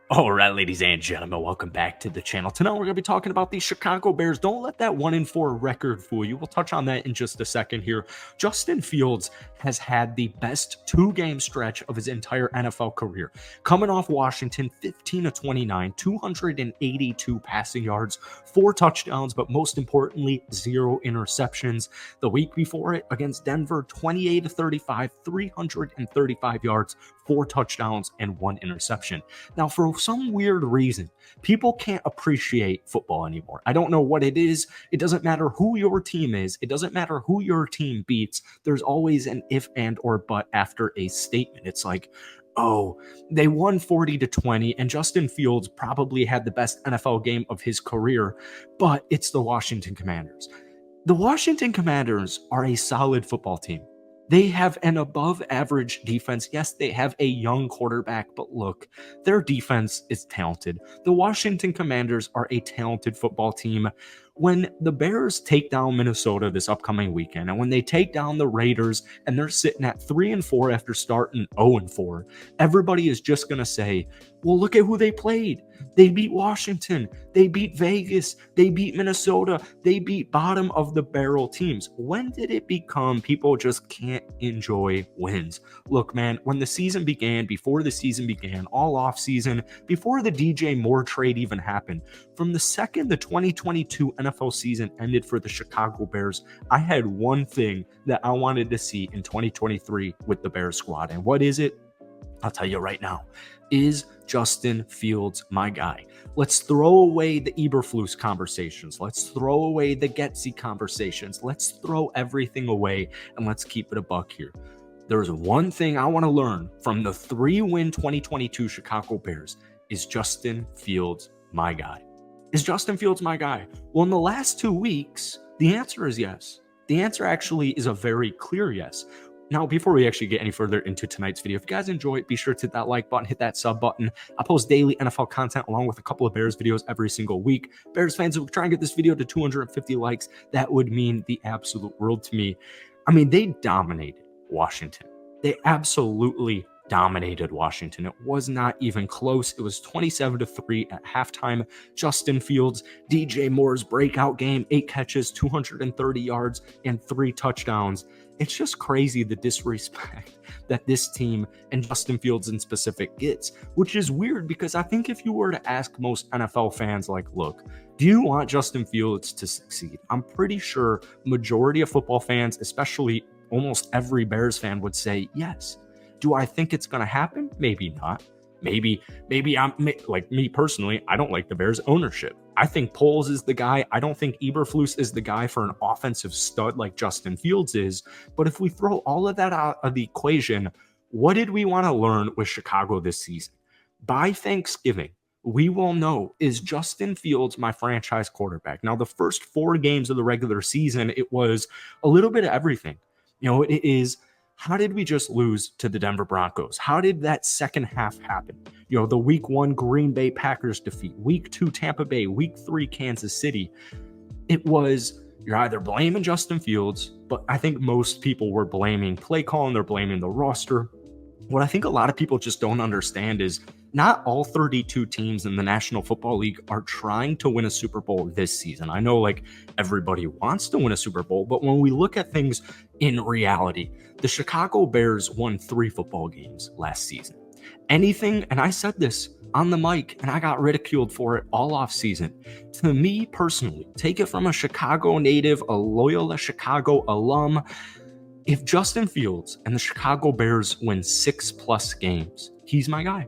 All right, ladies and gentlemen, welcome back to the channel. Tonight we're going to be talking about the Chicago Bears. Don't let that 1-4 record fool you. We'll touch on that in just a second here. Justin Fields has had the best two-game stretch of his entire NFL career. Coming off Washington, 15 of 29, 282 passing yards, 4 touchdowns, but most importantly, 0 interceptions. The week before it against Denver, 28 of 35, 335 yards, 4 touchdowns, and 1 interception. Now, for some weird reason, people can't appreciate football anymore. I don't know what it is. It doesn't matter who your team is. It doesn't matter who your team beats. There's always an if and or but after a statement. It's like, oh, they won 40-20, and Justin Fields probably had the best NFL game of his career, but it's the Washington Commanders. The Washington Commanders are a solid football team. They have an above average defense. Yes, they have a young quarterback, but look, their defense is talented. The Washington Commanders are a talented football team. When the Bears take down Minnesota this upcoming weekend, and when they take down the Raiders and they're sitting at 3-4 after starting 0-4, everybody is just going to say, well, look at who they played. They beat Washington. They beat Vegas. They beat Minnesota. They beat bottom of the barrel teams. When did it become people just can't enjoy wins? Look, man, when the season began, before the season began, all off season, before the DJ Moore trade even happened, from the second the 2022 NFL season ended for the Chicago Bears, I had one thing that I wanted to see in 2023 with the Bears squad. And what is it? I'll tell you right now. Is Justin Fields my guy? Let's throw away the Eberflus conversations. Let's throw away the Getsy conversations. Let's throw everything away and let's keep it a buck here. There's one thing I want to learn from the 3-win 2022 Chicago Bears. Is Justin Fields my guy? Is Justin Fields my guy? Well, in the last 2 weeks, the answer is yes. The answer actually is a very clear yes. Now, before we actually get any further into tonight's video, if you guys enjoy it, be sure to hit that like button, hit that sub button. I post daily NFL content along with a couple of Bears videos every single week. Bears fans, if we try and get this video to 250 likes, that would mean the absolute world to me. I mean, they dominated Washington. They absolutely dominated Washington. It was not even close. It was 27-3 at halftime. Justin Fields, DJ Moore's breakout game, 8 catches, 230 yards, and 3 touchdowns. It's just crazy the disrespect that this team and Justin Fields in specific gets, which is weird because I think if you were to ask most NFL fans, like, look, do you want Justin Fields to succeed? I'm pretty sure majority of football fans, especially almost every Bears fan, would say yes. Do I think it's going to happen? Maybe not. Maybe I'm like me personally, I don't like the Bears ownership. I think Poles is the guy. I don't think Eberflus is the guy for an offensive stud like Justin Fields is. But if we throw all of that out of the equation, what did we want to learn with Chicago this season? By Thanksgiving, we will know, is Justin Fields my franchise quarterback? Now, the first 4 games of the regular season, it was a little bit of everything. You know, it is, how did we just lose to the Denver Broncos? How did that second half happen? You know, the week 1 Green Bay Packers defeat, week 2 Tampa Bay, week 3 Kansas City. It was, you're either blaming Justin Fields, but I think most people were blaming play calling, they're blaming the roster. What I think a lot of people just don't understand is not all 32 teams in the National Football League are trying to win a Super Bowl this season. I know like everybody wants to win a Super Bowl, but when we look at things in reality, the Chicago Bears won 3 football games last season. Anything, and I said this on the mic and I got ridiculed for it all off season. To me personally, take it from a Chicago native, a Loyola Chicago alum. If Justin Fields and the Chicago Bears win 6+ games, he's my guy.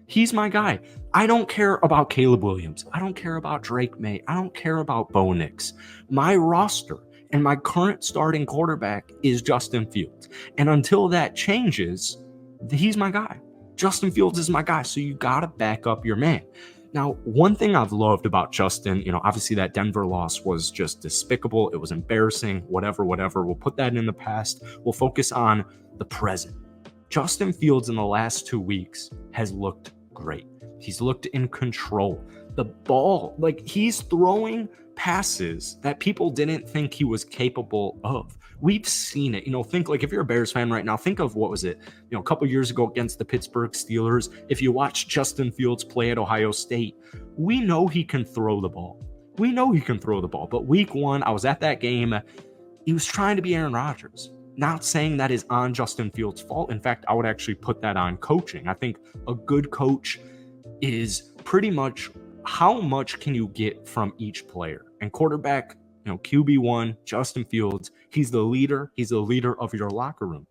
He's my guy. I don't care about Caleb Williams. I don't care about Drake May. I don't care about Bo Nix. My roster and my current starting quarterback is Justin Fields. And until that changes, he's my guy. Justin Fields is my guy. So you got to back up your man. Now, one thing I've loved about Justin, you know, obviously that Denver loss was just despicable. It was embarrassing, whatever. We'll put that in the past. We'll focus on the present. Justin Fields in the last 2 weeks has looked great. He's looked in control. The ball, like he's throwing passes that people didn't think he was capable of. We've seen it. Think like if you're a Bears fan right now, think of what was it, a couple years ago against the Pittsburgh Steelers. If you watch Justin Fields play at Ohio State, we know he can throw the ball. We know he can throw the ball. But week one, I was at that game. He was trying to be Aaron Rodgers. Not saying that is on Justin Fields' fault. In fact, I would actually put that on coaching. I think a good coach is pretty much how much can you get from each player. And quarterback, QB1, Justin Fields, he's the leader. He's the leader of your locker room.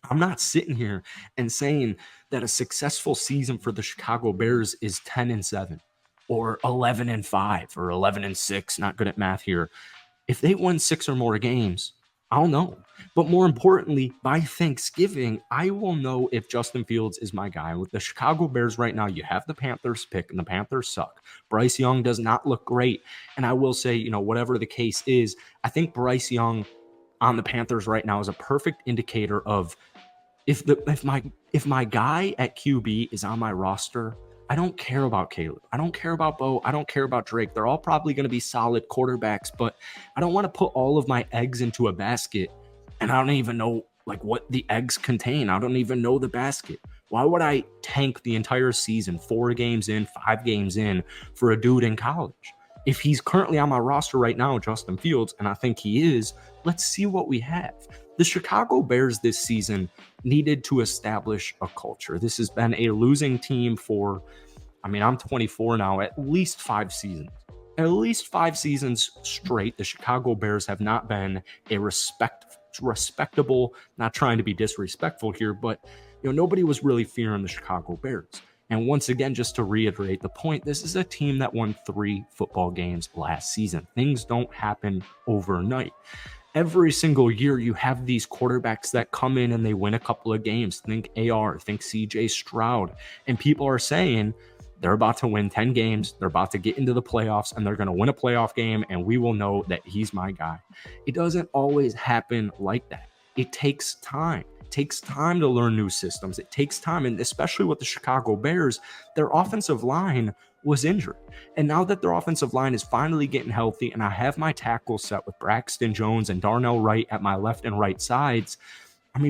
I'm not sitting here and saying that a successful season for the Chicago Bears is 10-7 or 11-5 or 11-6. Not good at math here. If they win 6 or more games, I'll know. But more importantly, by Thanksgiving, I will know if Justin Fields is my guy. With the Chicago Bears right now, you have the Panthers pick, and the Panthers suck. Bryce Young does not look great. And I will say, whatever the case is, I think Bryce Young on the Panthers right now is a perfect indicator of if my guy at QB is on my roster, I don't care about Caleb. I don't care about Bo. I don't care about Drake. They're all probably going to be solid quarterbacks, but I don't want to put all of my eggs into a basket, and I don't even know what the eggs contain. I don't even know the basket. Why would I tank the entire season, 4 games in, 5 games in, for a dude in college? If he's currently on my roster right now, Justin Fields, and I think he is, let's see what we have. The Chicago Bears this season needed to establish a culture. This has been a losing team for, I'm 24 now, at least 5 seasons. At least 5 seasons straight, the Chicago Bears have not been a respectable, not trying to be disrespectful here, but nobody was really fearing the Chicago Bears. And once again, just to reiterate the point, this is a team that won 3 football games last season. Things don't happen overnight. Every single year, you have these quarterbacks that come in and they win a couple of games. Think AR, think CJ Stroud. And people are saying they're about to win 10 games. They're about to get into the playoffs and they're going to win a playoff game. And we will know that he's my guy. It doesn't always happen like that. It takes time. It takes time to learn new systems. It takes time. And especially with the Chicago Bears, their offensive line was injured. And now that their offensive line is finally getting healthy and I have my tackles set with Braxton Jones and Darnell Wright at my left and right sides,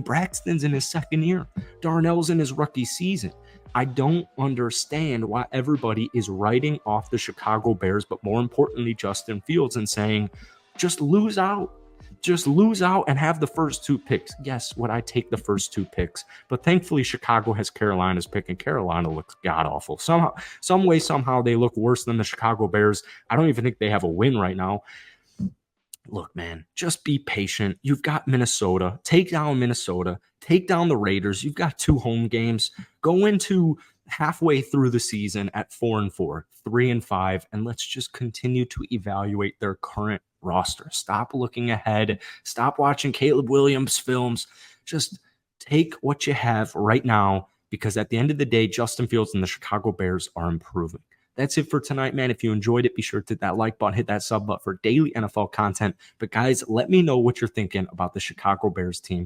Braxton's in his 2nd year. Darnell's in his rookie season. I don't understand why everybody is writing off the Chicago Bears, but more importantly, Justin Fields, and saying, just lose out. Just lose out and have the first 2 picks. Yes, would I take the first 2 picks? But thankfully, Chicago has Carolina's pick, and Carolina looks god-awful. Somehow, they look worse than the Chicago Bears. I don't even think they have a win right now. Look, man, just be patient. You've got Minnesota. Take down Minnesota. Take down the Raiders. You've got 2 home games. Go into halfway through the season at 4-4, 3-5, and let's just continue to evaluate their current roster. Stop looking ahead. Stop watching Caleb Williams films. Just take what you have right now, because at the end of the day, Justin Fields and the Chicago Bears are improving. That's it for tonight, man. If you enjoyed it, be sure to hit that like button, hit that sub button for daily NFL content. But guys, let me know what you're thinking about the Chicago Bears team